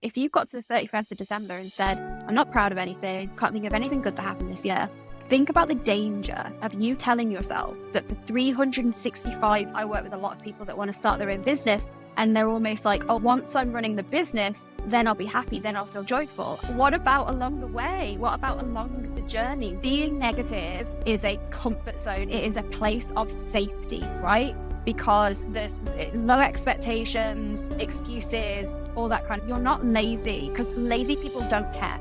If you've got to the 31st of December and said, I'm not proud of anything, can't think of anything good that happened this year, think about the danger of you telling yourself that for 365, I work with a lot of people that want to start their own business, and they're almost like, oh, once I'm running the business, then I'll be happy, then I'll feel joyful. What about along the way? What about along the journey? Being negative is a comfort zone. It is a place of safety, right? Because there's low expectations, excuses, all that kind of, you're not lazy, because lazy people don't care.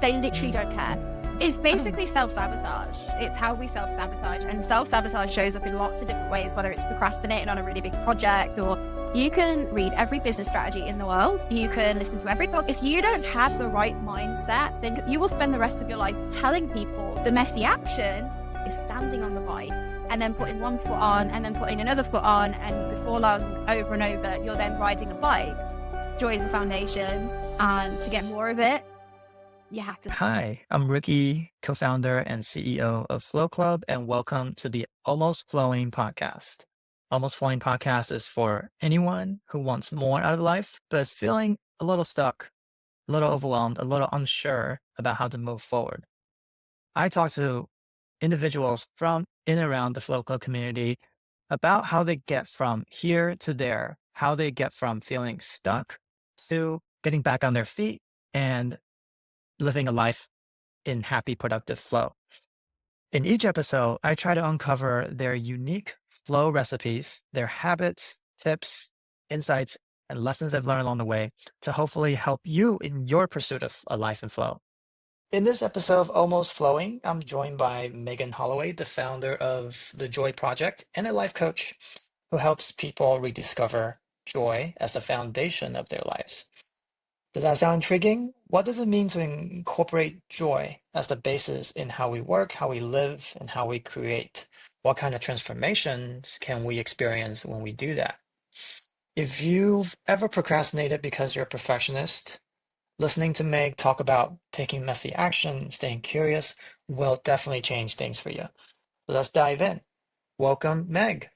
They literally don't care. It's basically self-sabotage. It's how we self-sabotage, and self-sabotage shows up in lots of different ways, whether it's procrastinating on a really big project, or you can read every business strategy in the world. You can listen to every book. If you don't have the right mindset, then you will spend the rest of your life telling people the messy action is standing on the bike and then putting one foot on and then putting another foot on, and before long, over and over, you're then riding a bike. Joy is the foundation, and to get more of it, you have to. Hi, I'm Ricky, co-founder and CEO of Flow Club, and welcome to the Almost Flowing podcast. Almost Flowing podcast is for anyone who wants more out of life, but is feeling a little stuck, a little overwhelmed, a little unsure about how to move forward. I talk to individuals from in and around the Flow Club community about how they get from here to there, how they get from feeling stuck to getting back on their feet and living a life in happy, productive flow. In each episode, I try to uncover their unique flow recipes, their habits, tips, insights, and lessons I've learned along the way to hopefully help you in your pursuit of a life in flow. In this episode of Almost Flowing, I'm joined by Meg Holloway, the founder of the Joy Project and a life coach who helps people rediscover joy as the foundation of their lives. Does that sound intriguing? What does it mean to incorporate joy as the basis in how we work, how we live, and how we create? What kind of transformations can we experience when we do that? If you've ever procrastinated because you're a perfectionist, listening to Meg talk about taking messy action, staying curious, will definitely change things for you. So let's dive in. Welcome, Meg.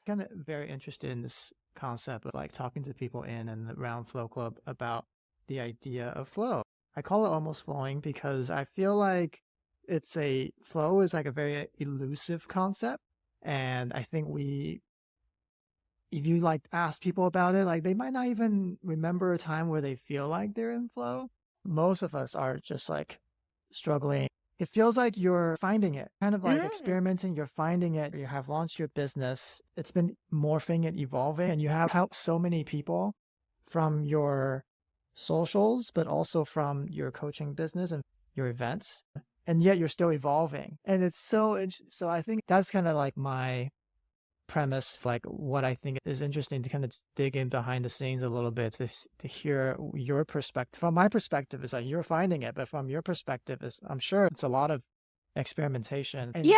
Kind of very interested in this concept of like talking to people in and around Flow Club about the idea of flow. I call it almost flowing because I feel like flow is like a very elusive concept. And I think if you like ask people about it, like they might not even remember a time where they feel like they're in flow. Most of us are just like struggling. It feels like you're finding it, kind of like experimenting, you're finding it. You have launched your business. It's been morphing and evolving, and you have helped so many people from your socials, but also from your coaching business and your events. And yet you're still evolving. And it's so I think that's kind of like my premise, like what I think is interesting to kind of dig in behind the scenes a little bit to hear your perspective. From my perspective, is like you're finding it, but from your perspective, is I'm sure it's a lot of experimentation. And,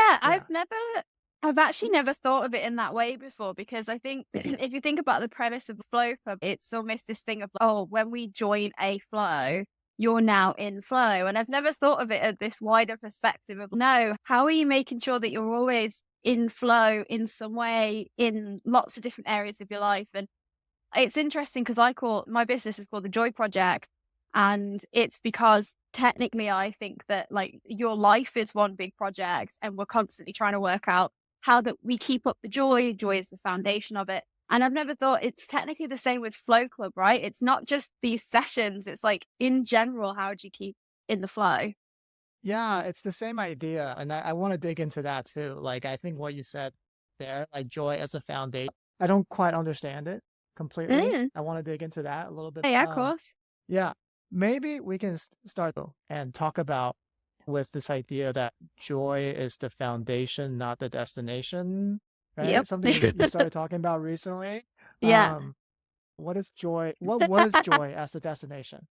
I've actually never thought of it in that way before, because I think if you think about the premise of the Flow Club, it's almost this thing of, oh, when we join a flow, you're now in flow. And I've never thought of it at this wider perspective of, no, how are you making sure that you're always in flow in some way in lots of different areas of your life? And it's interesting because my business is called the Joy Project, and it's because technically I think that like your life is one big project, and we're constantly trying to work out how that we keep up the joy. Joy is the foundation of it. And I've never thought it's technically the same with Flow Club, right? It's not just these sessions. It's like in general, how do you keep in the flow? yeah, it's the same idea. And I want to dig into that too. Like, I think what you said there, like joy as a foundation, I don't quite understand it completely. I want to dig into that a little bit. Yeah, of course. Yeah, maybe we can start though and talk about with this idea that joy is the foundation, not the destination, right? Yep. Something you started talking about recently. Yeah. What is joy? What was joy as the destination?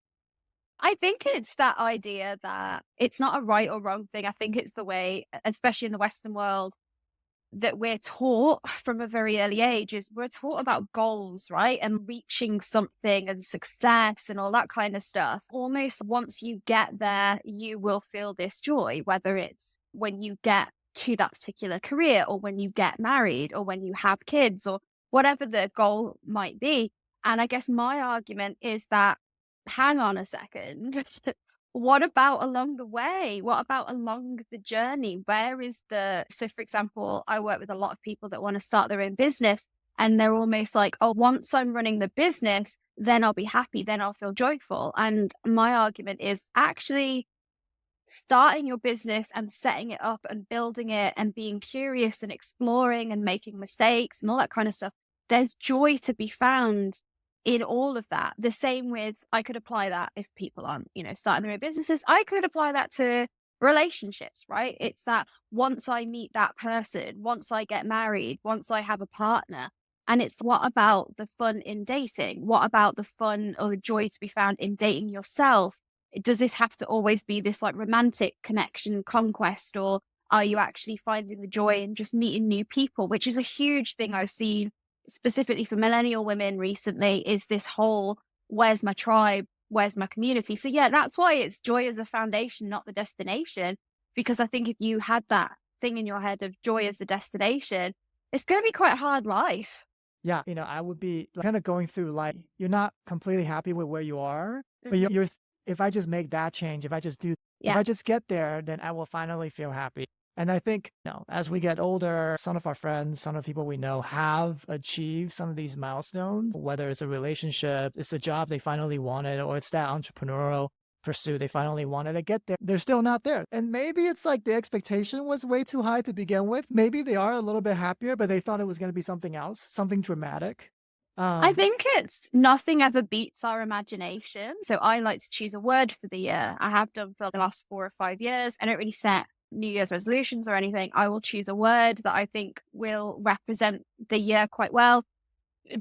I think it's that idea that it's not a right or wrong thing. I think it's the way, especially in the Western world, that we're taught from a very early age is we're taught about goals, right? And reaching something and success and all that kind of stuff. Almost once you get there, you will feel this joy, whether it's when you get to that particular career or when you get married or when you have kids or whatever the goal might be. And I guess my argument is that, hang on a second. What about along the way? What about along the journey? Where is so for example, I work with a lot of people that want to start their own business and they're almost like, oh, once I'm running the business, then I'll be happy, then I'll feel joyful. And my argument is actually starting your business and setting it up and building it and being curious and exploring and making mistakes and all that kind of stuff. There's joy to be found in all of that. The same with, I could apply that if people aren't, starting their own businesses. I could apply that to relationships, right? It's that once I meet that person, once I get married, once I have a partner, and it's what about the fun in dating? What about the fun or the joy to be found in dating yourself? Does this have to always be this like romantic connection, conquest, or are you actually finding the joy in just meeting new people, which is a huge thing I've seen specifically for millennial women recently, is this whole, where's my tribe? Where's my community? So yeah, that's why it's joy as a foundation, not the destination. Because I think if you had that thing in your head of joy as the destination, it's going to be quite a hard life. Yeah, I would be kind of going through life. You're not completely happy with where you are, but you're if I just make that change, if I just get there, then I will finally feel happy. And I think, as we get older, some of our friends, some of the people we know have achieved some of these milestones, whether it's a relationship, it's the job they finally wanted, or it's that entrepreneurial pursuit they finally wanted to get there. They're still not there. And maybe it's like the expectation was way too high to begin with. Maybe they are a little bit happier, but they thought it was going to be something else, something dramatic. I think it's nothing ever beats our imagination. So I like to choose a word for the year. I have done for the last 4 or 5 years. I don't really set New Year's resolutions or anything. I will choose a word that I think will represent the year quite well,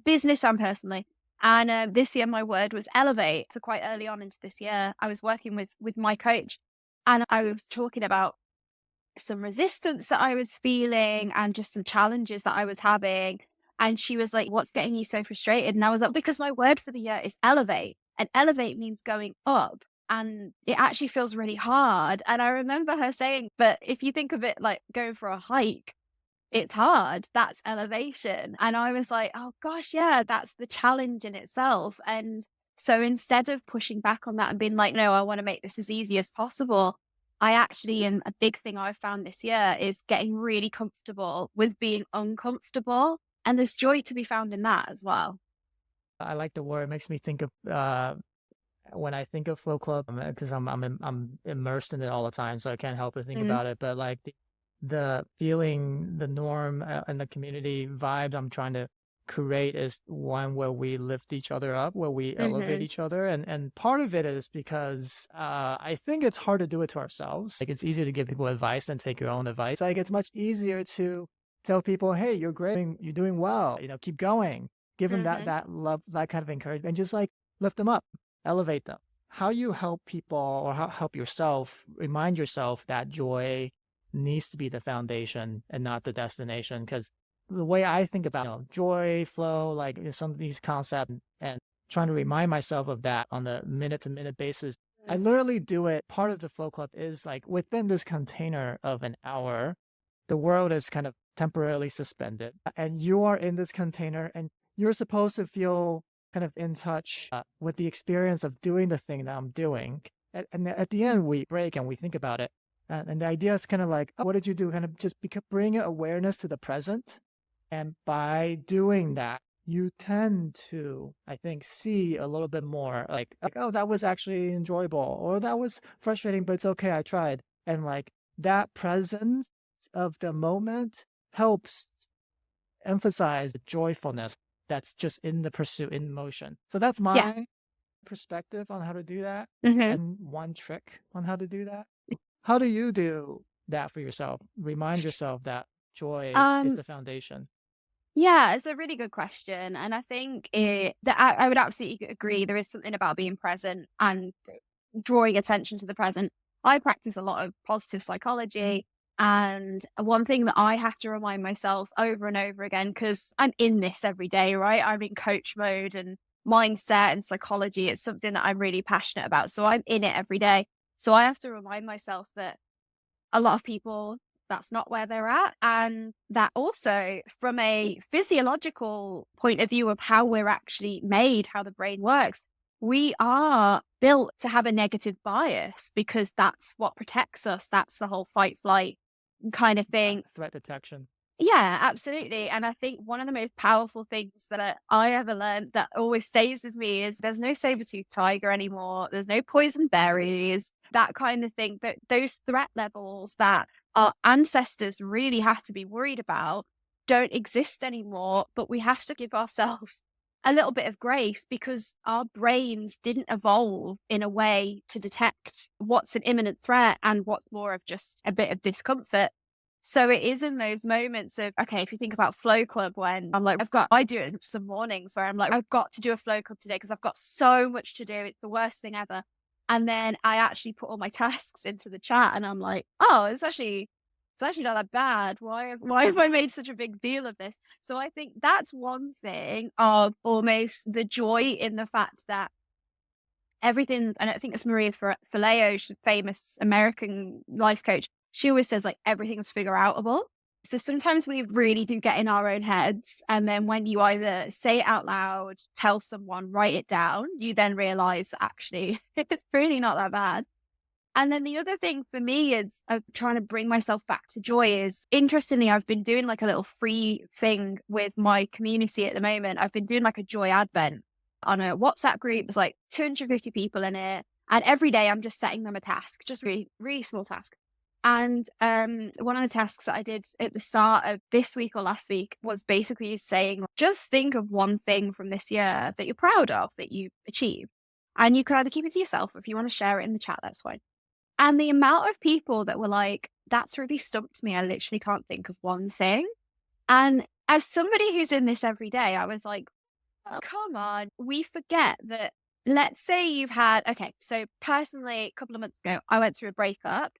business and personally. And this year my word was elevate. So quite early on into this year, I was working with my coach and I was talking about some resistance that I was feeling and just some challenges that I was having. And she was like, what's getting you so frustrated? And I was like, because my word for the year is elevate. And elevate means going up. And it actually feels really hard. And I remember her saying, but if you think of it like going for a hike, it's hard. That's elevation. And I was like, oh gosh, yeah, that's the challenge in itself. And so instead of pushing back on that and being like, no, I want to make this as easy as possible, I actually, and a big thing I've found this year is getting really comfortable with being uncomfortable. And there's joy to be found in that as well. I like the word. It makes me think of when I think of Flow Club, because I'm immersed in it all the time, so I can't help but think about it. But like the feeling, the norm, and the community vibe I'm trying to create is one where we lift each other up, where we elevate each other, and part of it is because I think it's hard to do it to ourselves. Like it's easier to give people advice than take your own advice. Like it's much easier to tell people, hey, you're great, you're doing well, keep going, give them that love, that kind of encouragement, and just like lift them up, elevate them. How you help people or how help yourself remind yourself that joy needs to be the foundation and not the destination. Because the way I think about joy, flow, like some of these concepts, and trying to remind myself of that on the minute to minute basis, I literally do it. Part of the Flow Club is like within this container of an hour, the world is kind of temporarily suspended and you are in this container and you're supposed to feel kind of in touch with the experience of doing the thing that I'm doing. And at the end, we break and we think about it. And the idea is kind of like, what did you do? Kind of just bring awareness to the present. And by doing that, you tend to, I think, see a little bit more like, oh, that was actually enjoyable, or that was frustrating, but it's okay, I tried. And like that presence of the moment helps emphasize the joyfulness that's just in the pursuit, in motion. So that's my perspective on how to do that. And one trick on how to do that. How do you do that for yourself? Remind yourself that joy is the foundation. Yeah, it's a really good question. And I think I would absolutely agree. There is something about being present and drawing attention to the present. I practice a lot of positive psychology. And one thing that I have to remind myself over and over again, because I'm in this every day, right? I'm in coach mode and mindset and psychology. It's something that I'm really passionate about. So I'm in it every day. So I have to remind myself that a lot of people that's not where they're at. And that also, from a physiological point of view of how we're actually made, how the brain works, we are built to have a negative bias because that's what protects us. That's the whole fight flight kind of thing. Threat detection. Yeah, absolutely. And I think one of the most powerful things that I ever learned that always stays with me is there's no saber-toothed tiger anymore. There's no poison berries, that kind of thing. But those threat levels that our ancestors really have to be worried about don't exist anymore. But we have to give ourselves a little bit of grace because our brains didn't evolve in a way to detect what's an imminent threat and what's more of just a bit of discomfort. So it is in those moments of, okay, if you think about flow club, when I'm like, I do it some mornings where I'm like, I've got to do a flow club today because I've got so much to do. It's the worst thing ever. And then I actually put all my tasks into the chat and I'm like, oh, it's actually not that bad. Why have I made such a big deal of this? So I think that's one thing of almost the joy in the fact that everything, and I think it's Maria Forleo, she's a famous American life coach. She always says like everything's figure outable. So sometimes we really do get in our own heads. And then when you either say it out loud, tell someone, write it down, you then realize actually it's really not that bad. And then the other thing for me is trying to bring myself back to joy is, interestingly, I've been doing like a little free thing with my community at the moment. I've been doing like a joy advent on a WhatsApp group. There's like 250 people in it. And every day I'm just setting them a task, just really, really small task. And one of the tasks that I did at the start of this week or last week was basically saying, just think of one thing from this year that you're proud of, that you achieved. And you could either keep it to yourself, or if you want to share it in the chat, that's fine. And the amount of people that were like, that's really stumped me. I literally can't think of one thing. And as somebody who's in this every day, I was like, oh, come on. We forget that, let's say you've had, okay, so personally, a couple of months ago, I went through a breakup.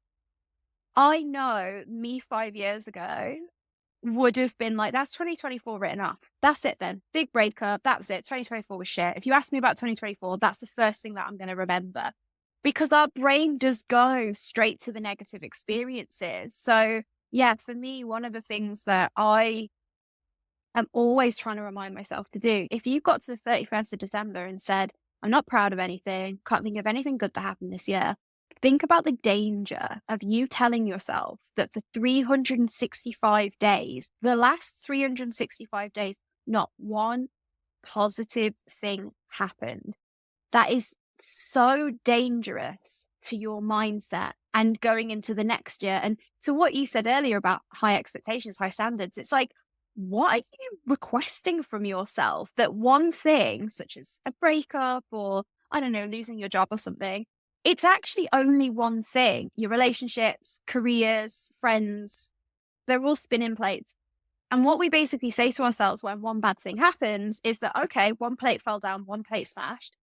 I know me 5 years ago would have been like, that's 2024 written off. That's it then. Big breakup. That was it. 2024 was shit. If you ask me about 2024, that's the first thing that I'm going to remember, because our brain does go straight to the negative experiences. So yeah, for me, one of the things that I am always trying to remind myself to do, if you got to the 31st of December and said, I'm not proud of anything, can't think of anything good that happened this year, think about the danger of you telling yourself that for 365 days, the last 365 days, not one positive thing happened. That is so dangerous to your mindset and going into the next year. And to what you said earlier about high expectations, high standards, it's like, what are you requesting from yourself? That one thing, such as a breakup or, I don't know, losing your job or something, it's actually only one thing. Your relationships, careers, friends, they're all spinning plates. And what we basically say to ourselves when one bad thing happens is that, okay, one plate fell down, one plate smashed.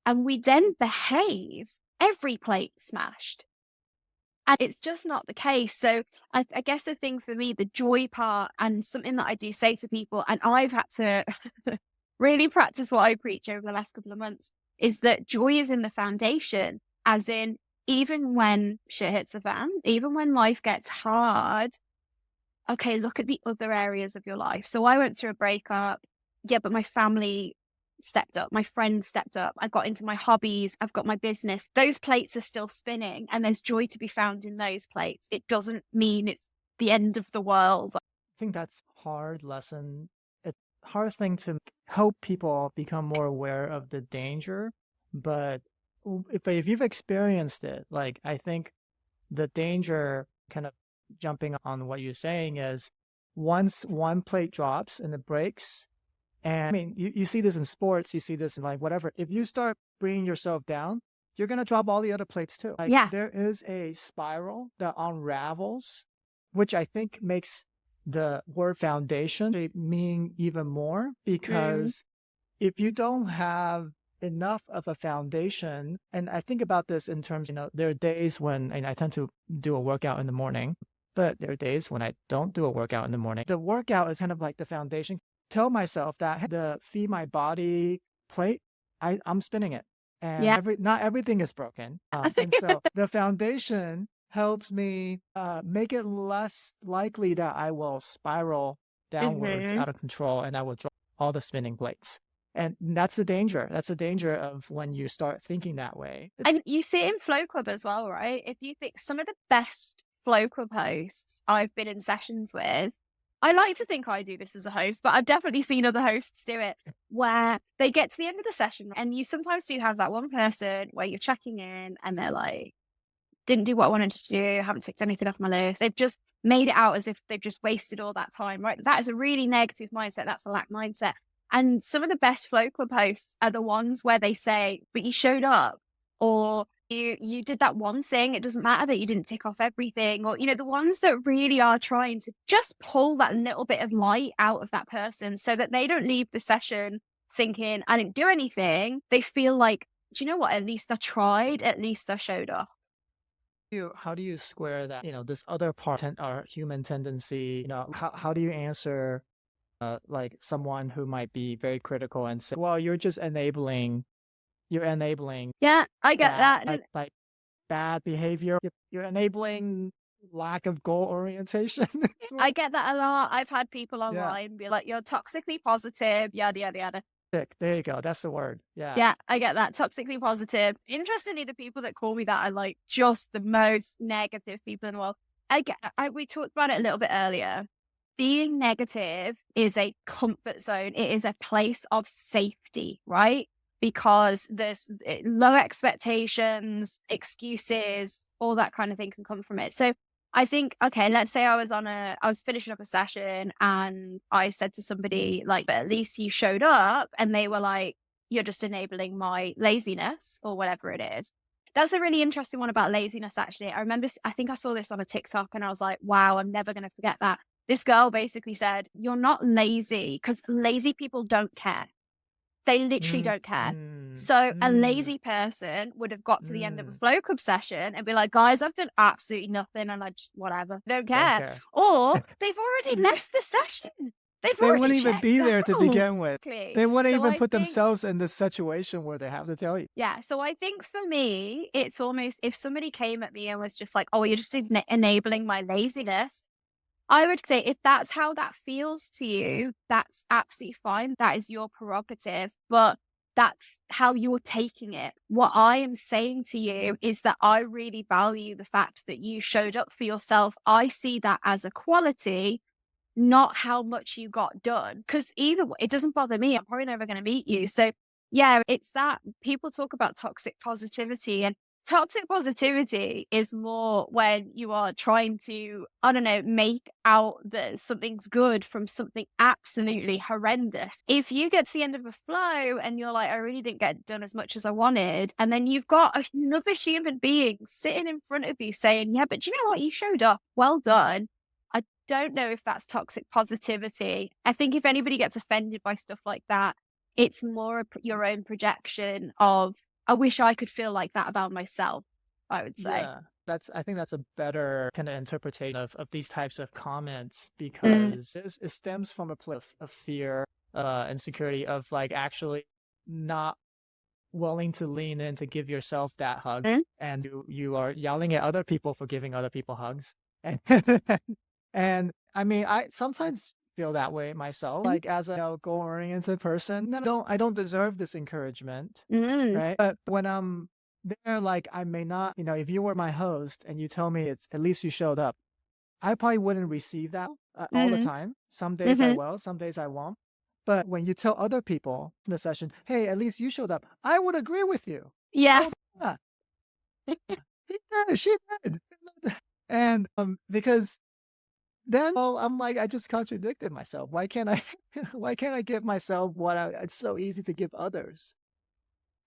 And we then behave every plate smashed. And it's just not the case. So I guess the thing for me, the joy part, and something that I do say to people, and I've had to really practice what I preach over the last couple of months, is that joy is in the foundation, as in, even when shit hits the fan, even when life gets hard, okay, look at the other areas of your life. So I went through a breakup. Yeah, but my family stepped up. My friends stepped up. I got into my hobbies. I've got my business. Those plates are still spinning and there's joy to be found in those plates. It doesn't mean it's the end of the world. I think that's a hard lesson. It's a hard thing to help people become more aware of the danger. But if you've experienced it, like, I think the danger, kind of jumping on what you're saying, is once one plate drops and it breaks, and I mean, you see this in sports, you see this in like whatever. If you start bringing yourself down, you're going to drop all the other plates too. Like, Yeah. There is a spiral that unravels, which I think makes the word foundation mean even more, because if you don't have enough of a foundation, and I think about this in terms, there are days when, and I tend to do a workout in the morning, but there are days when I don't do a workout in the morning. The workout is kind of like the foundation. Tell myself that the feed my body plate, I'm spinning it. And not everything is broken. And so the foundation helps me make it less likely that I will spiral downwards Mm-hmm. out of control and I will drop all the spinning plates. And that's the danger. That's the danger of when you start thinking that way. And you see it in Flow Club as well, right? If you think some of the best Flow Club hosts I've been in sessions with, I like to think I do this as a host, but I've definitely seen other hosts do it, where they get to the end of the session and you sometimes do have that one person where you're checking in and they're like, didn't do what I wanted to do, haven't ticked anything off my list. They've just made it out as if they've just wasted all that time, right? That is a really negative mindset. That's a lack mindset. And some of the best Flow Club hosts are the ones where they say, but you showed up, or you did that one thing. It doesn't matter that you didn't tick off everything, or, the ones that really are trying to just pull that little bit of light out of that person so that they don't leave the session thinking, I didn't do anything. They feel like, do you know what? At least I tried. At least I showed up. How do you square that, this other part, our human tendency, how do you answer like someone who might be very critical and say, well, you're enabling Yeah, I get that. like bad behavior. You're enabling lack of goal orientation. I get that a lot. I've had people online be like, you're toxically positive, yada, yada, yada. There you go. That's the word. Yeah, I get that. Toxically positive. Interestingly, the people that call me that are like just the most negative people in the world. We talked about it a little bit earlier. Being negative is a comfort zone. It is a place of safety, right? Because there's low expectations, excuses, all that kind of thing can come from it. So I think, okay, let's say I was finishing up a session and I said to somebody like, but at least you showed up, and they were like, you're just enabling my laziness or whatever it is. That's a really interesting one about laziness, actually. I think I saw this on a TikTok and I was like, wow, I'm never going to forget that. This girl basically said, you're not lazy, because lazy people don't care. They literally don't care. So a lazy person would have got to the end of a Flow Club session and be like, guys, I've done absolutely nothing and I just, whatever, don't care. Or they've already left the session. They wouldn't even be there to begin with. They wouldn't even put themselves in the situation where they have to tell you. Yeah. So I think for me, it's almost, if somebody came at me and was just like, oh, you're just enabling my laziness, I would say if that's how that feels to you, that's absolutely fine. That is your prerogative, but that's how you're taking it. What I am saying to you is that I really value the fact that you showed up for yourself. I see that as a quality, not how much you got done. Because either way, it doesn't bother me. I'm probably never going to meet you. So yeah, it's that people talk about toxic positivity, and toxic positivity is more when you are trying to, I don't know, make out that something's good from something absolutely horrendous. If you get to the end of a flow and you're like, I really didn't get done as much as I wanted, and then you've got another human being sitting in front of you saying, yeah, but do you know what? You showed up. Well done. I don't know if that's toxic positivity. I think if anybody gets offended by stuff like that, it's more your own projection of, I wish I could feel like that about myself, I would say. Yeah, I think that's a better kind of interpretation of these types of comments, because it stems from a place of fear, insecurity, of like actually not willing to lean in to give yourself that hug, and you are yelling at other people for giving other people hugs. And and I mean, I sometimes feel that way myself, like as a goal-oriented person. I don't deserve this encouragement, right? But when I'm there, like I may not, if you were my host and you tell me it's at least you showed up, I probably wouldn't receive that all the time. Some days I will, some days I won't. But when you tell other people in the session, hey, at least you showed up, I would agree with you. Yeah. Oh, yeah. She did. And because then I'm like, I just contradicted myself. Why can't I give myself it's so easy to give others?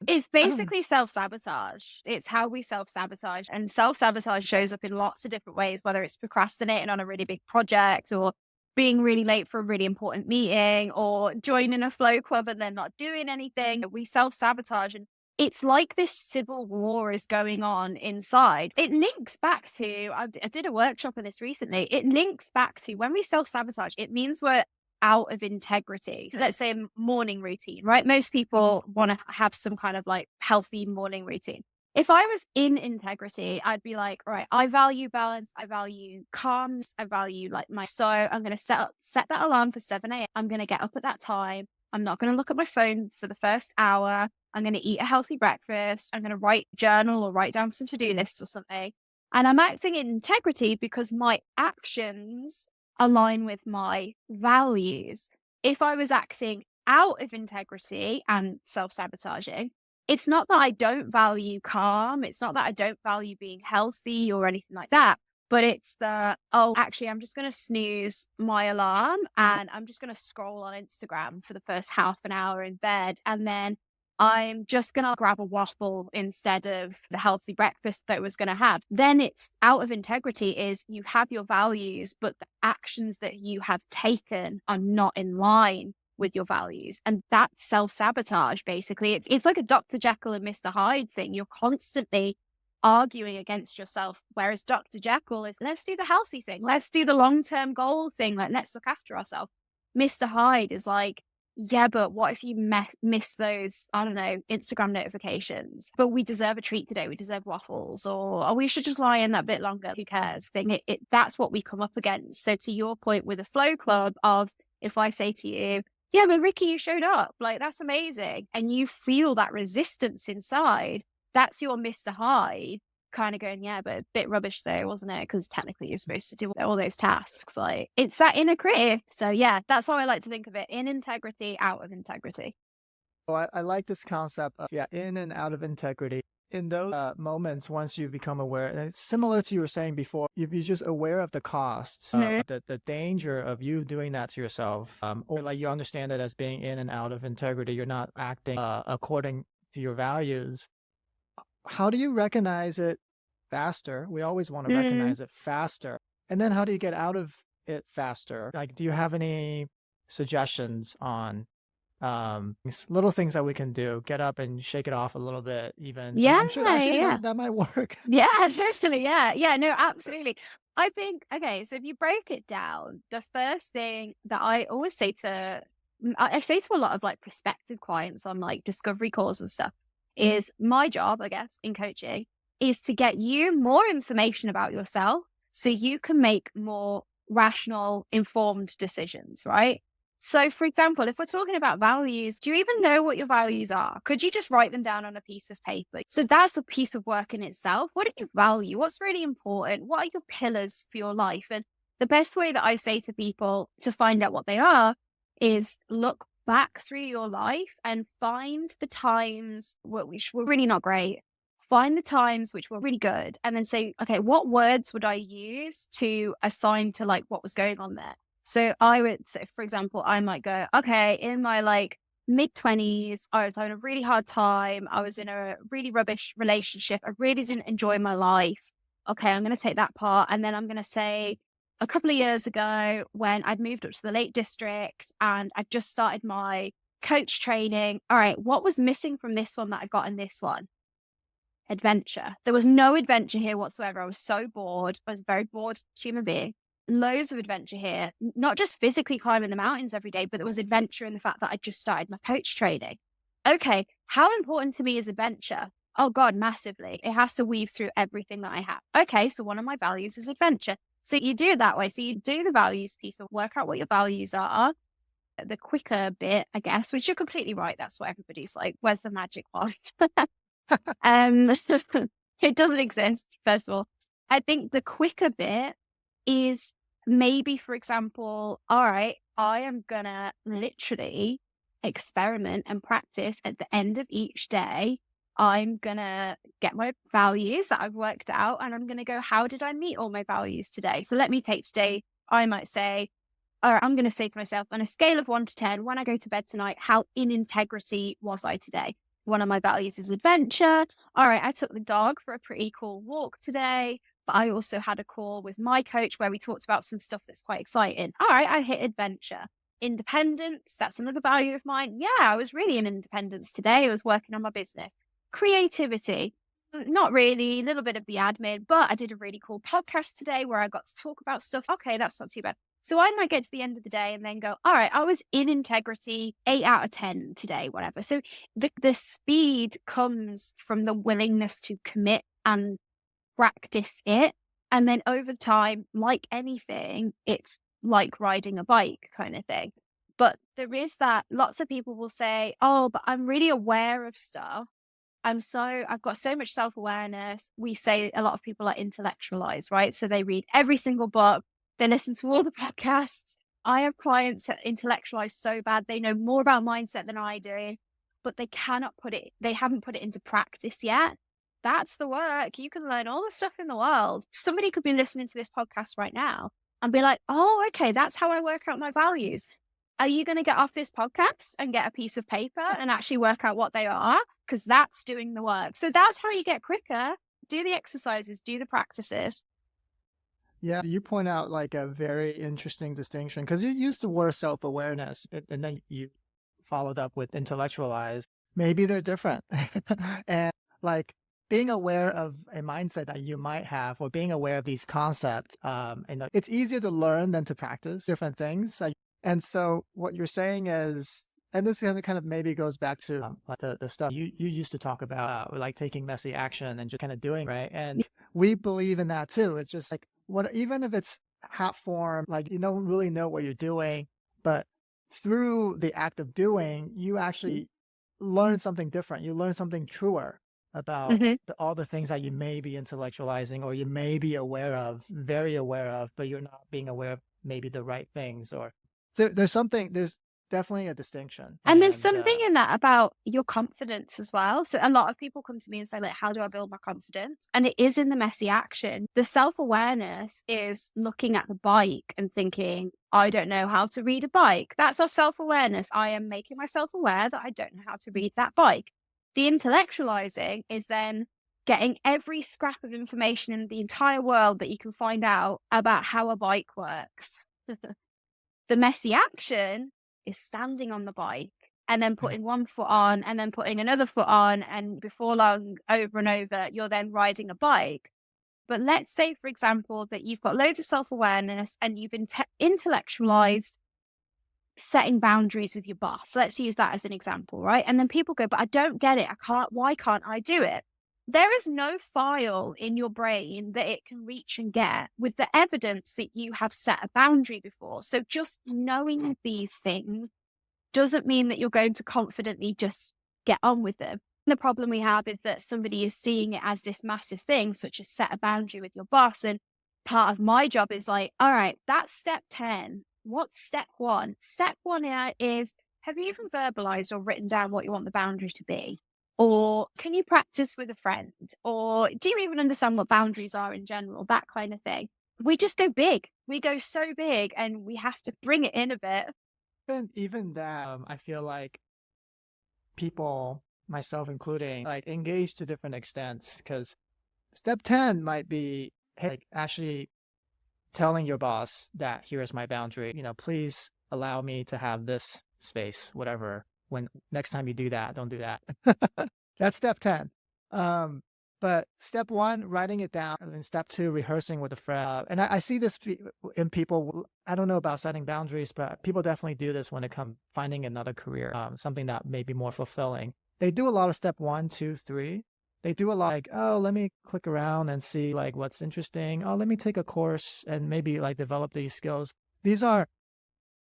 It's basically self-sabotage. It's how we self-sabotage. And self-sabotage shows up in lots of different ways, whether it's procrastinating on a really big project, or being really late for a really important meeting, or joining a flow club and then not doing anything. We self-sabotage, and it's like this civil war is going on inside. It links back to, I did a workshop on this recently. It links back to when we self-sabotage, it means we're out of integrity. Let's say a morning routine, right? Most people want to have some kind of like healthy morning routine. If I was in integrity, I'd be like, all right, I value balance, I value calms, I value like so I'm gonna set that alarm for 7 a.m. I'm gonna get up at that time. I'm not gonna look at my phone for the first hour. I'm gonna eat a healthy breakfast. I'm gonna journal or write down some to-do lists or something. And I'm acting in integrity because my actions align with my values. If I was acting out of integrity and self-sabotaging, it's not that I don't value calm. It's not that I don't value being healthy or anything like that. But it's actually, I'm just going to snooze my alarm and I'm just going to scroll on Instagram for the first half an hour in bed. And then I'm just going to grab a waffle instead of the healthy breakfast that I was going to have. Then it's out of integrity is you have your values, but the actions that you have taken are not in line with your values. And that's self-sabotage, basically. It's like a Dr. Jekyll and Mr. Hyde thing. You're constantly arguing against yourself. Whereas Dr. Jekyll is, let's do the healthy thing. Let's do the long-term goal thing. Like, let's look after ourselves. Mr. Hyde is like, yeah, but what if you miss those, I don't know, Instagram notifications? But we deserve a treat today. We deserve waffles, or we should just lie in that bit longer. Who cares? Thing. That's what we come up against. So to your point with the flow club of, if I say to you, yeah, but Ricky, you showed up. Like, that's amazing. And you feel that resistance inside. That's your Mr. Hyde kind of going, yeah, but a bit rubbish though, wasn't it? Because technically you're supposed to do all those tasks. Like, it's that inner critic. So yeah, that's how I like to think of it. In integrity, out of integrity. Oh, I like this concept of, in and out of integrity. In those moments, once you become aware, and it's similar to you were saying before, if you're just aware of the costs, the danger of you doing that to yourself, or like you understand it as being in and out of integrity, you're not acting according to your values. How do you recognize it faster? We always want to recognize it faster. And then how do you get out of it faster? Like, do you have any suggestions on little things that we can do? Get up and shake it off a little bit, even. Yeah, I'm sure actually that might work. Yeah, totally. Yeah, no, absolutely. I think, okay, so if you break it down, the first thing that I always say I say to a lot of like prospective clients on like discovery calls and stuff is my job, I guess, in coaching is to get you more information about yourself so you can make more rational, informed decisions, right? So, for example, if we're talking about values, do you even know what your values are? Could you just write them down on a piece of paper? So that's a piece of work in itself. What do you value? What's really important? What are your pillars for your life? And the best way that I say to people to find out what they are is look back through your life and find the times which were really not great. Find the times which were really good. And then say, okay, what words would I use to assign to like what was going on there? So I would say, for example, I might go, okay, in my like mid-20s, I was having a really hard time. I was in a really rubbish relationship. I really didn't enjoy my life. Okay, I'm going to take that part. And then I'm going to say a couple of years ago when I'd moved up to the Lake District and I'd just started my coach training. All right, what was missing from this one that I got in this one? Adventure. There was no adventure here whatsoever. I was so bored. I was a very bored human being. Loads of adventure here, not just physically climbing the mountains every day, but there was adventure in the fact that I just started my coach training. Okay, how important to me is adventure? Oh God, massively. It has to weave through everything that I have. Okay, so one of my values is adventure. So you do it that way. So you do the values piece of work out what your values are. The quicker bit, I guess, which you're completely right. That's what everybody's like. Where's the magic wand? It doesn't exist, first of all. I think the quicker bit is maybe, for example, all right, I am gonna literally experiment and practice at the end of each day. I'm gonna get my values that I've worked out and I'm gonna go, how did I meet all my values today? So let me take today. I might say, all right, I'm gonna say to myself on a scale of 1 to 10, when I go to bed tonight, how in integrity was I today? One of my values is adventure. All right, I took the dog for a pretty cool walk today. But I also had a call with my coach where we talked about some stuff that's quite exciting. All right, I hit adventure. Independence, that's another value of mine. Yeah, I was really in independence today. I was working on my business. Creativity, not really, a little bit of the admin, but I did a really cool podcast today where I got to talk about stuff. Okay, that's not too bad. So I might get to the end of the day and then go, all right, I was in integrity 8 out of 10 today, whatever. So the speed comes from the willingness to commit and practice it. And then over time, like anything, it's like riding a bike kind of thing. But there is that lots of people will say, oh, but I'm really aware of stuff. I've got so much self-awareness. We say a lot of people are intellectualized, right? So they read every single book, they listen to all the podcasts. I have clients that intellectualize so bad. They know more about mindset than I do, but they haven't put it into practice yet. That's the work. You can learn all the stuff in the world. Somebody could be listening to this podcast right now and be like, oh, okay, that's how I work out my values. Are you going to get off this podcast and get a piece of paper and actually work out what they are? Because that's doing the work. So that's how you get quicker. Do the exercises, do the practices. Yeah, you point out like a very interesting distinction because you used the word self-awareness and then you followed up with intellectualize. Maybe they're different. And like being aware of a mindset that you might have or being aware of these concepts, it's easier to learn than to practice different things. And so what you're saying is, and this kind of maybe goes back to like the stuff you used to talk about, like taking messy action and just kind of doing, right? And we believe in that too. It's just like, even if it's half form, like you don't really know what you're doing, but through the act of doing, you actually learn something different. You learn something truer about all the things that you may be intellectualizing or you may be very aware of, but you're not being aware of maybe the right things. Or there's definitely a distinction. And there's something in that about your confidence as well. So a lot of people come to me and say, like, how do I build my confidence? And it is in the messy action. The self-awareness is looking at the bike and thinking, I don't know how to read a bike. That's our self-awareness. I am making myself aware that I don't know how to read that bike. The intellectualizing is then getting every scrap of information in the entire world that you can find out about how a bike works. The messy action is standing on the bike and then putting one foot on and then putting another foot on. And before long, over and over, you're then riding a bike. But let's say, for example, that you've got loads of self-awareness and you've been intellectualized setting boundaries with your boss. Let's use that as an example, right? And then people go, but I don't get it. Why can't I do it? There is no file in your brain that it can reach and get with the evidence that you have set a boundary before. So just knowing these things doesn't mean that you're going to confidently just get on with them. The problem we have is that somebody is seeing it as this massive thing, such as set a boundary with your boss. And part of my job is like, all right, that's step 10. What's step 1? Step 1 is, have you even verbalized or written down what you want the boundary to be? Or can you practice with a friend? Or do you even understand what boundaries are in general? That kind of thing. We just go big. We go so big and we have to bring it in a bit. And even that, I feel like people, myself including, like engage to different extents because step 10 might be, hey, like actually telling your boss that here's my boundary, please allow me to have this space, whatever. When next time you do that, don't do that. That's step 10. But step 1, writing it down, and then step 2, rehearsing with a friend. And I see this in people. I don't know about setting boundaries, but people definitely do this when it comes finding another career, something that may be more fulfilling. They do a lot of step 1, 2, 3. They do a lot like, oh, let me click around and see like what's interesting. Oh, let me take a course and maybe like develop these skills. These are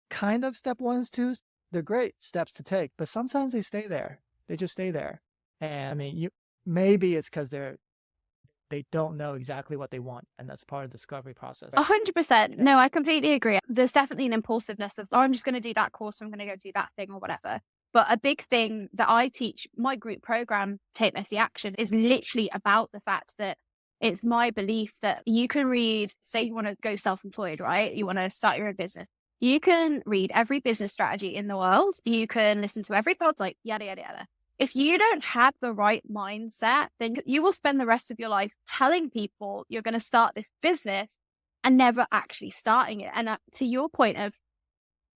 kind of step 1s, 2s. They're great steps to take, but sometimes they stay there. They just stay there. And I mean, maybe it's because they don't know exactly what they want, and that's part of the discovery process. 100%. No, I completely agree. There's definitely an impulsiveness of, oh, I'm just going to do that course, I'm going to go do that thing or whatever. But a big thing that I teach, my group program, Take Messy Action, is literally about the fact that it's my belief that you can read, say you want to go self-employed, right? You want to start your own business. You can read every business strategy in the world. You can listen to every pod, like yada, yada, yada. If you don't have the right mindset, then you will spend the rest of your life telling people you're going to start this business and never actually starting it. And to your point of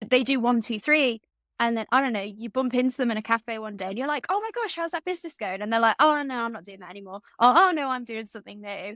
they do 1, 2, 3, and then, I don't know, you bump into them in a cafe one day and you're like, oh my gosh, how's that business going? And they're like, oh no, I'm not doing that anymore. Oh no, I'm doing something new.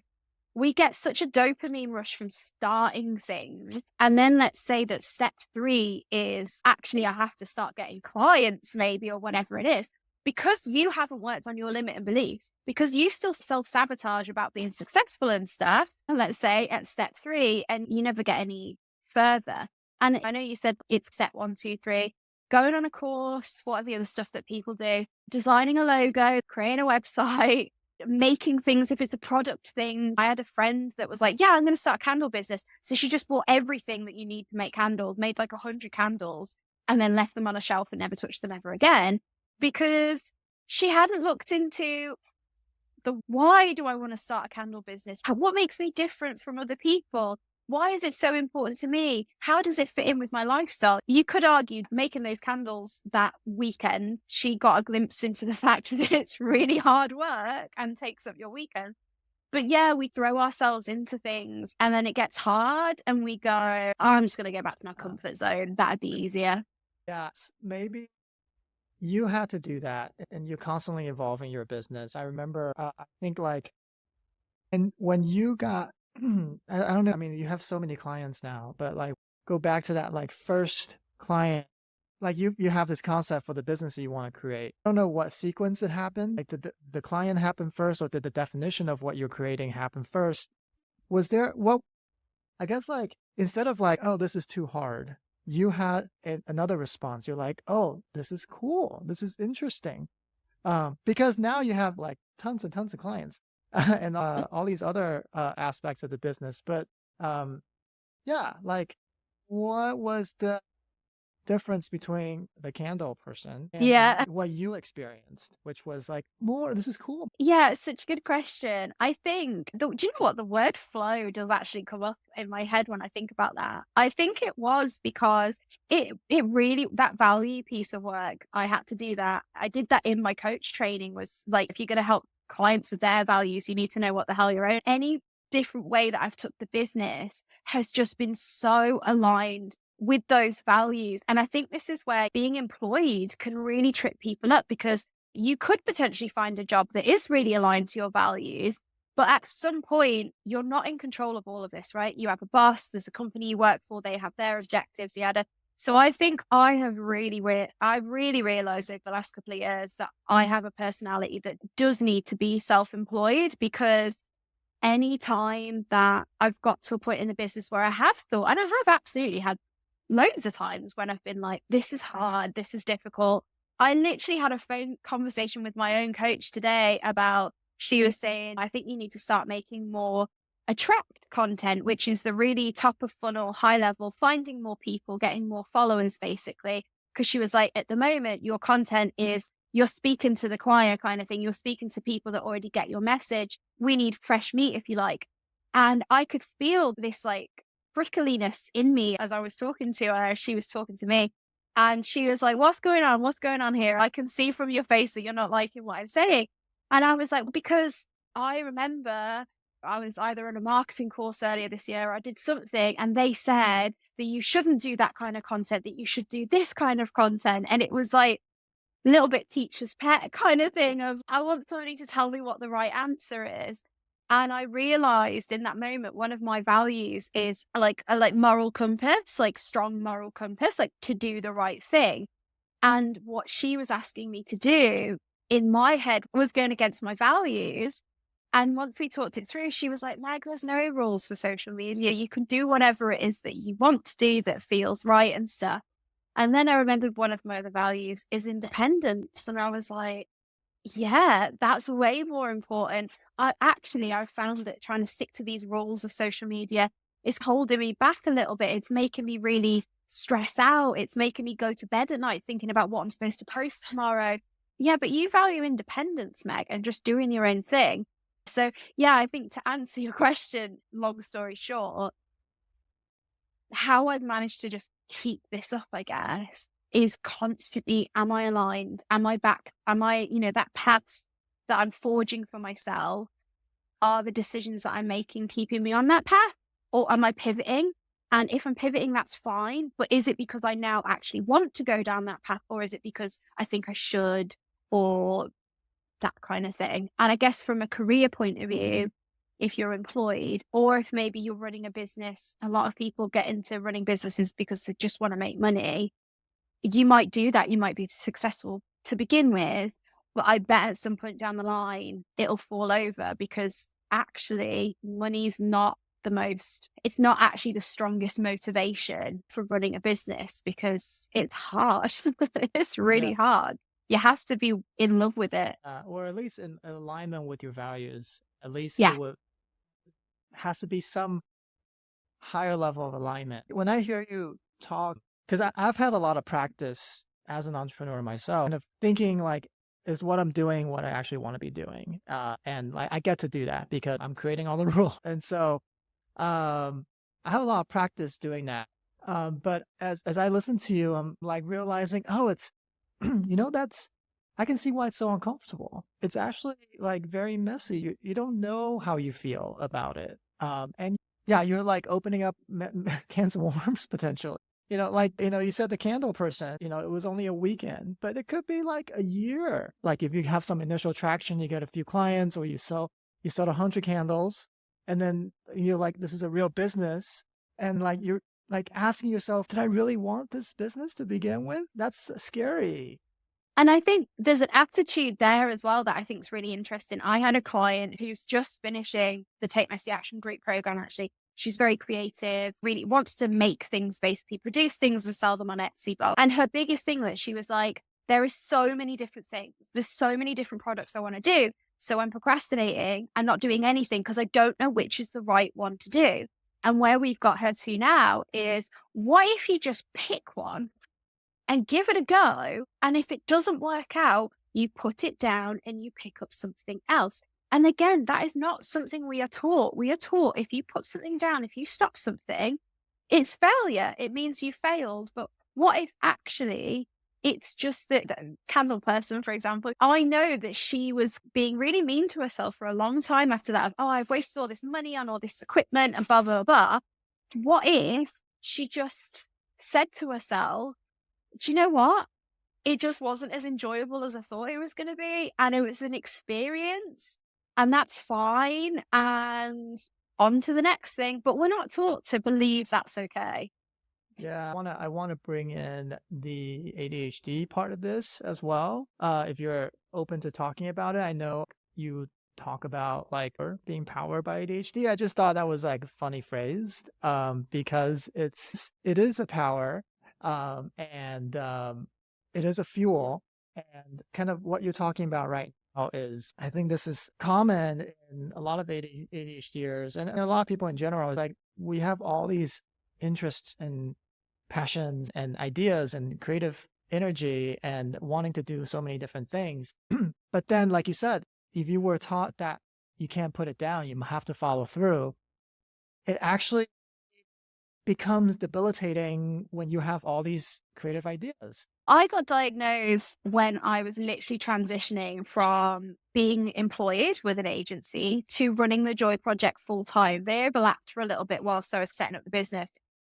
we get such a dopamine rush from starting things. And then let's say that step 3 is actually I have to start getting clients maybe, or whatever it is, because you haven't worked on your limit and beliefs, because you still self-sabotage about being successful and stuff, and let's say at step 3, and you never get any further. And I know you said it's step 1, 2, 3, going on a course, what are the other stuff that people do? Designing a logo, creating a website, making things if it's a product thing. I had a friend that was like, yeah, I'm going to start a candle business. So she just bought everything that you need to make candles, made like 100 candles, and then left them on a shelf and never touched them ever again, because she hadn't looked into the why do I want to start a candle business? What makes me different from other people? Why is it so important to me? How does it fit in with my lifestyle? You could argue making those candles that weekend, she got a glimpse into the fact that it's really hard work and takes up your weekend. But yeah, we throw ourselves into things and then it gets hard and we go, oh, I'm just going to go back to my comfort zone. That'd be easier. Yes, maybe you had to do that and you're constantly evolving your business. I remember, I think like, and when you got, I don't know, I mean, you have so many clients now, but like go back to that like first client, like you have this concept for the business that you want to create. I don't know what sequence it happened. Like did the client happen first, or did the definition of what you're creating happen first? Was there, what, I guess like, instead of like, oh, this is too hard, you had another response. You're like, oh, this is cool. This is interesting. Because now you have like tons and tons of clients and all these other aspects of the business. But yeah, like what was the difference between the candle person and what you experienced, which was like more, this is cool? Yeah, it's such a good question. I think, do you know what? The word flow does actually come up in my head when I think about that. I think it was because it really, that value piece of work, I had to do that. I did that in my coach training, was like, if you're going to help clients with their values, you need to know what the hell your own. Any different way that I've took the business has just been so aligned with those values. And I think this is where being employed can really trip people up, because you could potentially find a job that is really aligned to your values, but at some point you're not in control of all of this, right? You have a boss, there's a company you work for, they have their objectives, So I think I have really realized over the last couple of years that I have a personality that does need to be self-employed, because any time that I've got to a point in the business where I have thought, and I have absolutely had loads of times when I've been like, this is hard, this is difficult. I literally had a phone conversation with my own coach today about, she was saying, I think you need to start making more attract content, which is the really top of funnel, high level, finding more people, getting more followers, basically. Because she was like, at the moment, your content is, you're speaking to the choir kind of thing. You're speaking to people that already get your message. We need fresh meat, if you like. And I could feel this like prickliness in me as I was talking to her. She was talking to me. And she was like, what's going on? What's going on here? I can see from your face that you're not liking what I'm saying. And I was like, because I remember I was either on a marketing course earlier this year, or I did something, and they said that you shouldn't do that kind of content, that you should do this kind of content. And it was like a little bit teacher's pet kind of thing of, I want somebody to tell me what the right answer is. And I realized in that moment, one of my values is like a moral compass, like strong moral compass, like to do the right thing. And what she was asking me to do in my head was going against my values. And once we talked it through, she was like, Meg, there's no rules for social media. You can do whatever it is that you want to do that feels right and stuff. And then I remembered one of my other values is independence. And I was like, yeah, that's way more important. I've found that trying to stick to these rules of social media is holding me back a little bit. It's making me really stress out. It's making me go to bed at night thinking about what I'm supposed to post tomorrow. Yeah, but you value independence, Meg, and just doing your own thing. So yeah, I think to answer your question, long story short, how I've managed to just keep this up, I guess, is constantly, am I aligned? Am I back? Am I, that path that I'm forging for myself? Are the decisions that I'm making keeping me on that path? Or am I pivoting? And if I'm pivoting, that's fine. But is it because I now actually want to go down that path? Or is it because I think I should? Or that kind of thing. And I guess from a career point of view, if you're employed, or if maybe you're running a business. A lot of people get into running businesses because they just want to make money. You might do that. You might be successful to begin with, but I bet at some point down the line, it'll fall over because actually money's not it's not actually the strongest motivation for running a business because it's hard. It's really hard. You have to be in love with it. Or at least in alignment with your values. At least Yeah. it has to be some higher level of alignment. When I hear you talk, because I've had a lot of practice as an entrepreneur myself, kind of thinking like, is what I'm doing what I actually want to be doing? And like I get to do that because I'm creating all the rules. And so I have a lot of practice doing that. But as I listen to you, I'm like realizing, oh, it's, I can see why it's so uncomfortable. It's actually like very messy. You don't know how you feel about it. And yeah, you're like opening up cans of worms potentially. You said the candle person, it was only a weekend, but it could be like a year. Like if you have some initial traction, you get a few clients, or you sold 100 candles, and then you're like, this is a real business. And like, you're like asking yourself, did I really want this business to begin with? That's scary. And I think there's an aptitude there as well that I think is really interesting. I had a client who's just finishing the Take Messy Action group program, actually. She's very creative, really wants to make things, basically produce things and sell them on Etsy. And her biggest thing that she was like, there is so many different things. There's so many different products I want to do. So I'm procrastinating and not doing anything because I don't know which is the right one to do. And where we've got her to now is, what if you just pick one and give it a go? And if it doesn't work out, you put it down and you pick up something else. And again, that is not something we are taught. We are taught if you put something down, if you stop something, it's failure. It means you failed. But what if actually it's just that the candle person, for example, I know that she was being really mean to herself for a long time after that. Oh, I've wasted all this money on all this equipment and blah, blah, blah. What if she just said to herself, do you know what? It just wasn't as enjoyable as I thought it was going to be. And it was an experience, and that's fine. And on to the next thing. But we're not taught to believe that's okay. Yeah, I want to bring in the ADHD part of this as well. If you're open to talking about it, I know you talk about like being powered by ADHD. I just thought that was like a funny phrase, because it is a power, and it is a fuel, and kind of what you're talking about right now is, I think this is common in a lot of ADHDers and a lot of people in general. Is like we have all these interests and passions and ideas and creative energy and wanting to do so many different things. But then, like you said, if you were taught that you can't put it down, you have to follow through, it actually becomes debilitating when you have all these creative ideas. I got diagnosed when I was literally transitioning from being employed with an agency to running the Joy Project full time. They overlapped for a little bit whilst I was setting up the business.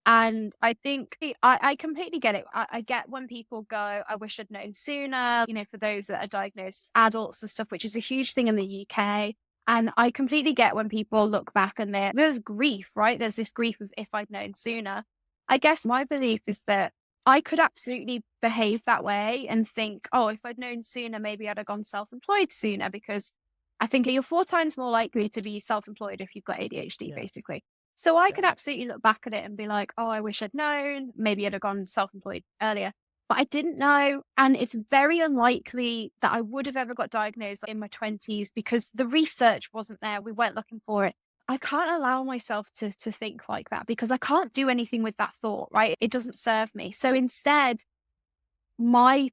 And I think I completely get it. I get when people go, I wish I'd known sooner, for those that are diagnosed as adults and stuff, which is a huge thing in the UK. And I completely get when people look back and there's grief, right? There's this grief of if I'd known sooner. I guess my belief is that I could absolutely behave that way and think, oh, if I'd known sooner, maybe I'd have gone self-employed sooner, because I think you're 4 times more likely to be self-employed if you've got ADHD, basically. So I could absolutely look back at it and be like, oh, I wish I'd known. Maybe I'd have gone self-employed earlier. But I didn't know. And it's very unlikely that I would have ever got diagnosed in my 20s because the research wasn't there. We weren't looking for it. I can't allow myself to think like that because I can't do anything with that thought, right? It doesn't serve me. So instead, my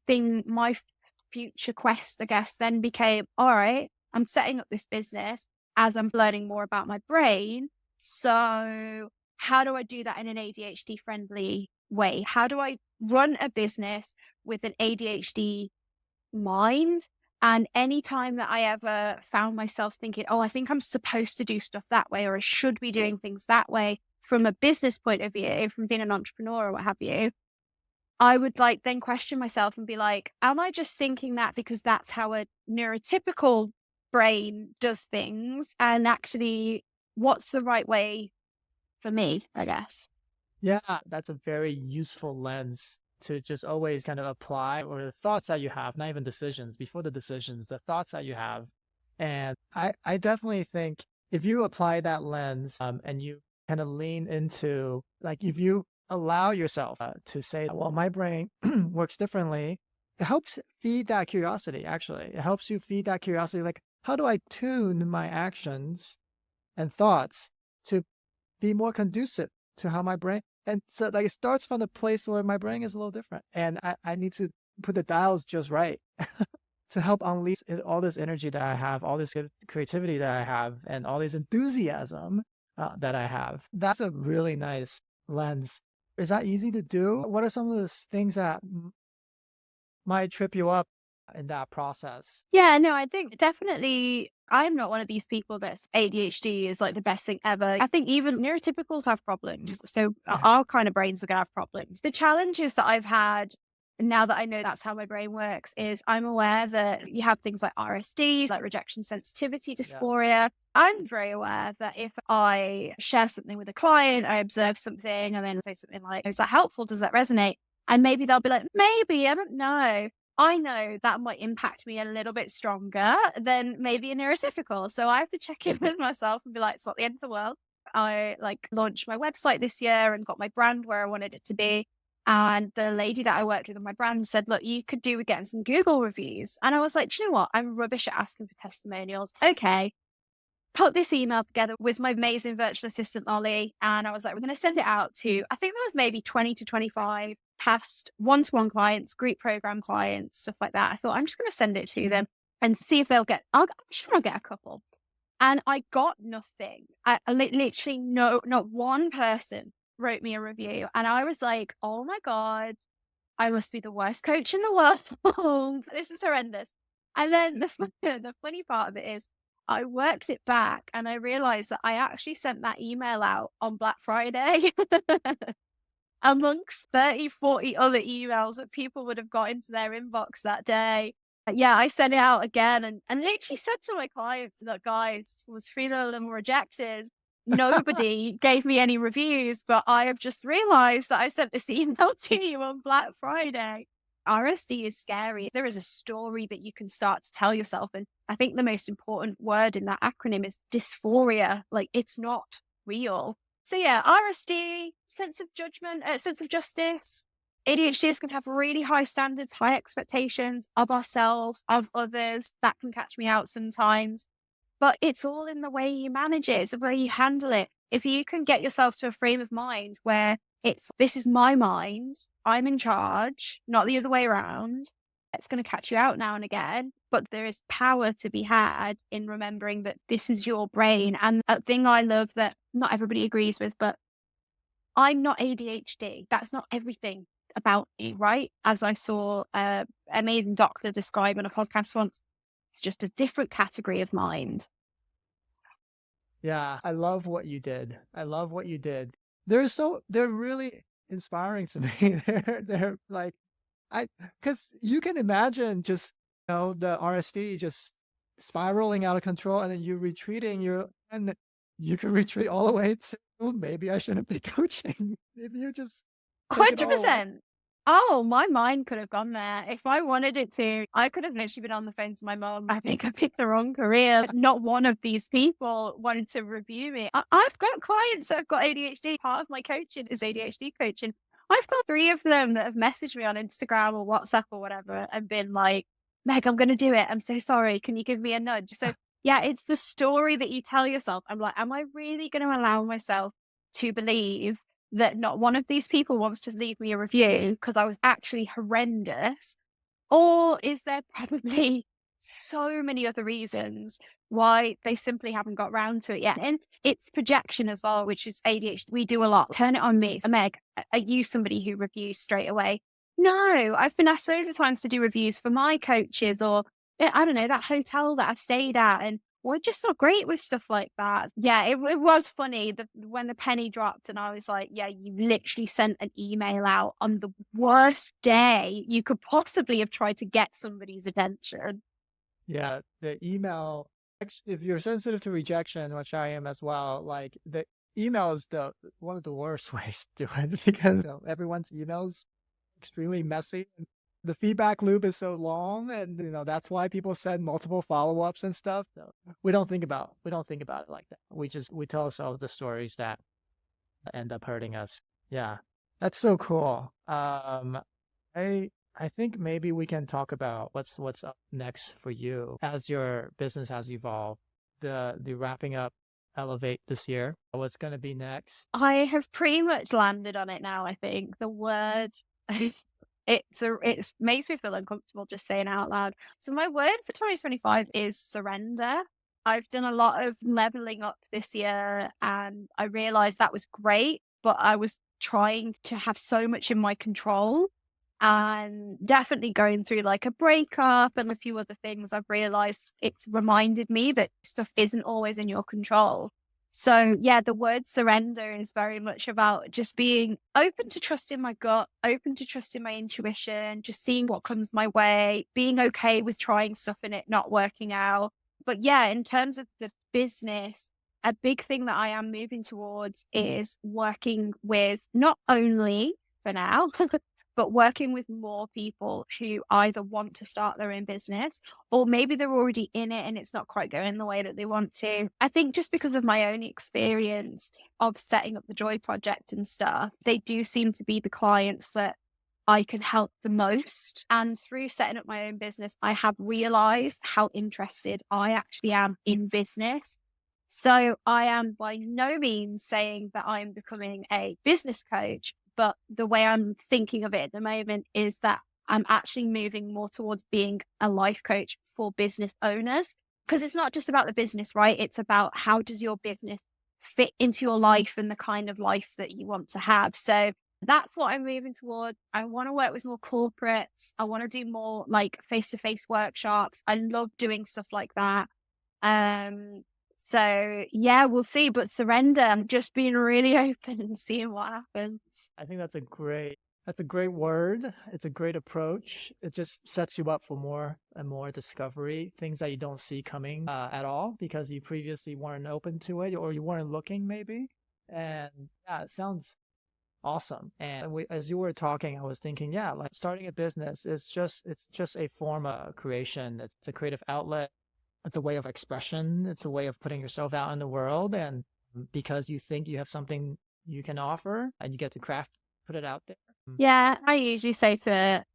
future quest, I guess, then became, all right, I'm setting up this business as I'm learning more about my brain. So how do I do that in an ADHD friendly way? How do I run a business with an ADHD mind? And anytime that I ever found myself thinking, oh, I think I'm supposed to do stuff that way, or I should be doing things that way from a business point of view, from being an entrepreneur or what have you, I would then question myself and be like, am I just thinking that because that's how a neurotypical brain does things and actually what's the right way for me, I guess. Yeah, that's a very useful lens to just always kind of apply, or the thoughts that you have, not even decisions, before the decisions, the thoughts that you have. And I definitely think if you apply that lens and you kind of lean into, like, if you allow yourself to say, well, my brain works differently, it helps feed that curiosity, actually. It helps you feed that curiosity. Like, how do I tune my actions and thoughts to be more conducive to how my brain, and so like it starts from the place where my brain is a little different, and I need to put the dials just right to help unleash all this energy that I have, all this creativity that I have, and all this enthusiasm that I have. That's a really nice lens. Is that easy to do? What are some of the things that might trip you up in that process? Yeah, no, I think definitely I'm not one of these people that's ADHD is like the best thing ever. I think even neurotypicals have problems. So our kind of brains are going to have problems. The challenges that I've had now that I know that's how my brain works is I'm aware that you have things like RSD, like rejection sensitivity dysphoria. I'm very aware that if I share something with a client, I observe something and then say something like, is that helpful? Does that resonate? And maybe they'll be like, maybe, I don't know. I know that might impact me a little bit stronger than maybe a neurotypical. So I have to check in with myself and be like, it's not the end of the world. I like launched my website this year and got my brand where I wanted it to be. And the lady that I worked with on my brand said, look, you could do with getting some Google reviews. And I was like, do you know what? I'm rubbish at asking for testimonials. Okay. Put this email together with my amazing virtual assistant, Lolly. And I was like, we're going to send it out to, I think there was maybe 20 to 25 past one-to-one clients, group program clients, stuff like that. I thought, I'm just going to send it to them and see if they'll get, I'm sure I'll get a couple. And I got nothing. I literally not one person wrote me a review. And I was like, oh my God, I must be the worst coach in the world. This is horrendous. And then the funny part of it is I worked it back and I realized that I actually sent that email out on Black Friday amongst 30, 40 other emails that people would have got into their inbox that day. Yeah, I sent it out again and literally said to my clients, look, guys, was feeling a little rejected. Nobody gave me any reviews, but I have just realized that I sent this email to you on Black Friday. RSD is scary. There is a story that you can start to tell yourself. And I think the most important word in that acronym is dysphoria. Like, it's not real. So yeah, RSD, sense of judgment, sense of justice. ADHD is going to have really high standards, high expectations of ourselves, of others. That can catch me out sometimes. But it's all in the way you manage it. It's the way you handle it. If you can get yourself to a frame of mind where this is my mind, I'm in charge, not the other way around, it's going to catch you out now and again. But there is power to be had in remembering that this is your brain. And a thing I love that not everybody agrees with, but I'm not ADHD. That's not everything about me, right? As I saw an amazing doctor describe on a podcast once, it's just a different category of mind. Yeah, I love what you did. I love what you did. They're really inspiring to me. They're like, because you can imagine just, the RSD just spiraling out of control and then you retreating, and you can retreat all the way to, maybe I shouldn't be coaching. If you just 100%. Oh, my mind could have gone there. If I wanted it to, I could have literally been on the phone to my mom. I think I picked the wrong career. Not one of these people wanted to review me. I've got clients that have got ADHD. Part of my coaching is ADHD coaching. I've got 3 of them that have messaged me on Instagram or WhatsApp or whatever and been like, Meg, I'm going to do it. I'm so sorry. Can you give me a nudge? So yeah, it's the story that you tell yourself. I'm like, am I really going to allow myself to believe that not one of these people wants to leave me a review because I was actually horrendous? Or is there probably so many other reasons why they simply haven't got round to it yet? And it's projection as well, which is ADHD. We do a lot. Turn it on me. Meg, are you somebody who reviews straight away? No, I've been asked loads of times to do reviews for my coaches or, I don't know, that hotel that I've stayed at. And we're just not great with stuff like that. Yeah, it was funny when the penny dropped and I was like, yeah, you literally sent an email out on the worst day you could possibly have tried to get somebody's attention. Yeah, the email if you're sensitive to rejection, which I am as well, like the email is the one of the worst ways to do it because everyone's emails extremely messy. And the feedback loop is so long, and that's why people send multiple follow-ups and stuff. So we don't think about it like that. We tell ourselves the stories that end up hurting us. Yeah, that's so cool. I think maybe we can talk about what's up next for you as your business has evolved. The wrapping up Elevate this year. What's going to be next? I have pretty much landed on it now. I think the word it makes me feel uncomfortable just saying it out loud. So my word for 2025 is surrender. I've done a lot of leveling up this year, and I realized that was great, but I was trying to have so much in my control, and definitely going through like a breakup and a few other things. I've realized it's reminded me that stuff isn't always in your control. So yeah, the word surrender is very much about just being open to trusting my gut, open to trusting my intuition, just seeing what comes my way, being okay with trying stuff and it not working out. But yeah, in terms of the business, a big thing that I am moving towards is working with not only for now, but working with more people who either want to start their own business or maybe they're already in it and it's not quite going the way that they want to. I think just because of my own experience of setting up the Joy Project and stuff, they do seem to be the clients that I can help the most. And through setting up my own business, I have realized how interested I actually am in business. So I am by no means saying that I'm becoming a business coach, but the way I'm thinking of it at the moment is that I'm actually moving more towards being a life coach for business owners, because it's not just about the business, right? It's about how does your business fit into your life and the kind of life that you want to have. So that's what I'm moving toward. I want to work with more corporates. I want to do more like face-to-face workshops. I love doing stuff like that. So yeah, we'll see. But surrender, just being really open and seeing what happens. I think that's a great word. It's a great approach. It just sets you up for more and more discovery, things that you don't see coming at all because you previously weren't open to it or you weren't looking maybe. And yeah, it sounds awesome. And as you were talking, I was thinking, yeah, like starting a business is it's just a form of creation. It's a creative outlet. It's a way of expression. It's a way of putting yourself out in the world. And because you think you have something you can offer and you get to put it out there. Yeah, I usually say to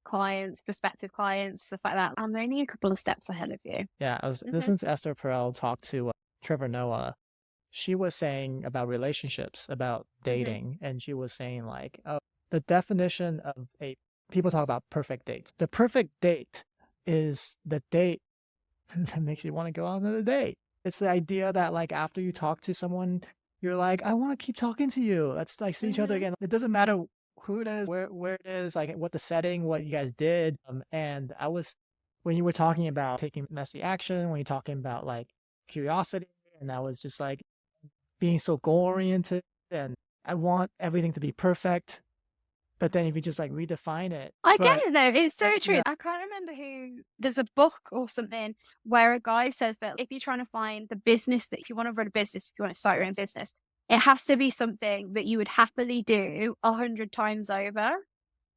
clients, prospective clients, stuff like that, I'm only a couple of steps ahead of you. Yeah, I was listening to Esther Perel talk to Trevor Noah. She was saying about relationships, about dating, and she was saying like, oh, the definition of people talk about perfect dates. The perfect date is the date that makes you want to go on another date. It's the idea that like after you talk to someone, you're like, I want to keep talking to you. Let's like see each other again. It doesn't matter who it is, where it is, like what the setting, what you guys did. And when you were talking about taking messy action, when you're talking about like curiosity, and I was just like being so goal oriented and I want everything to be perfect. But then if you just like redefine it. I get it though. It's so true. Yeah. I can't remember there's a book or something where a guy says that if you're trying to find the business that if you want to run a business, if you want to start your own business, it has to be something that you would happily do 100 times over.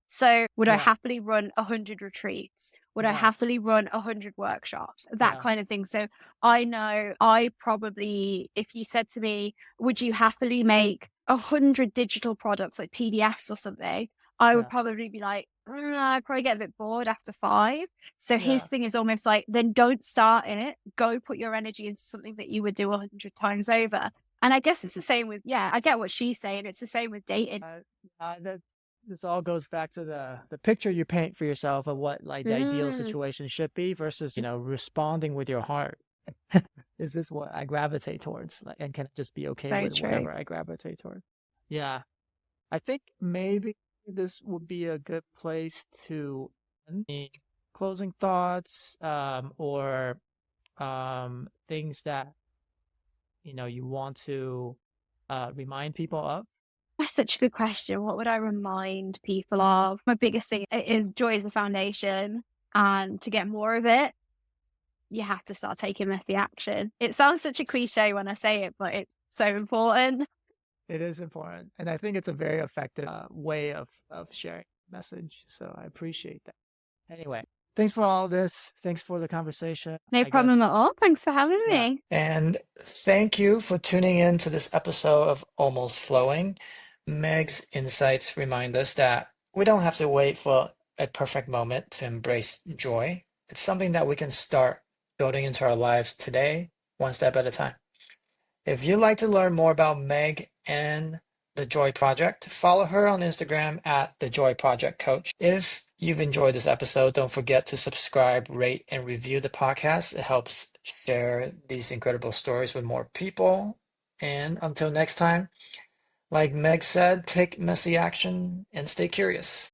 So would I happily run 100 retreats? Would I happily run 100 workshops? That kind of thing. So I know I probably, if you said to me, would you happily make 100 digital products like PDFs or something? I would probably be like, I'd probably get a bit bored after 5. So his thing is almost like, then don't start in it. Go put your energy into something that you would do 100 times over. And I guess it's the same with, I get what she's saying. It's the same with dating. This all goes back to the picture you paint for yourself of what like the ideal situation should be versus, responding with your heart. Is this what I gravitate towards? Like, and can I just be okay with whatever I gravitate towards? Yeah. I think maybe this would be a good place to end. Closing thoughts, or things that, you want to remind people of. That's such a good question. What would I remind people of? My biggest thing is joy is the foundation, and to get more of it, you have to start taking messy action. It sounds such a cliche when I say it, but it's so important. It is important. And I think it's a very effective way of sharing message. So I appreciate that. Anyway, thanks for all this. Thanks for the conversation. No problem at all. Thanks for having Yeah. me. And thank you for tuning in to this episode of Almost Flowing. Meg's insights remind us that we don't have to wait for a perfect moment to embrace joy. It's something that we can start building into our lives today, one step at a time. If you'd like to learn more about Meg and the Joy Project, follow her on Instagram at the Joy Project Coach. If you've enjoyed this episode, don't forget to subscribe, rate, and review the podcast. It helps share these incredible stories with more people. And until next time, like Meg said, take messy action and stay curious.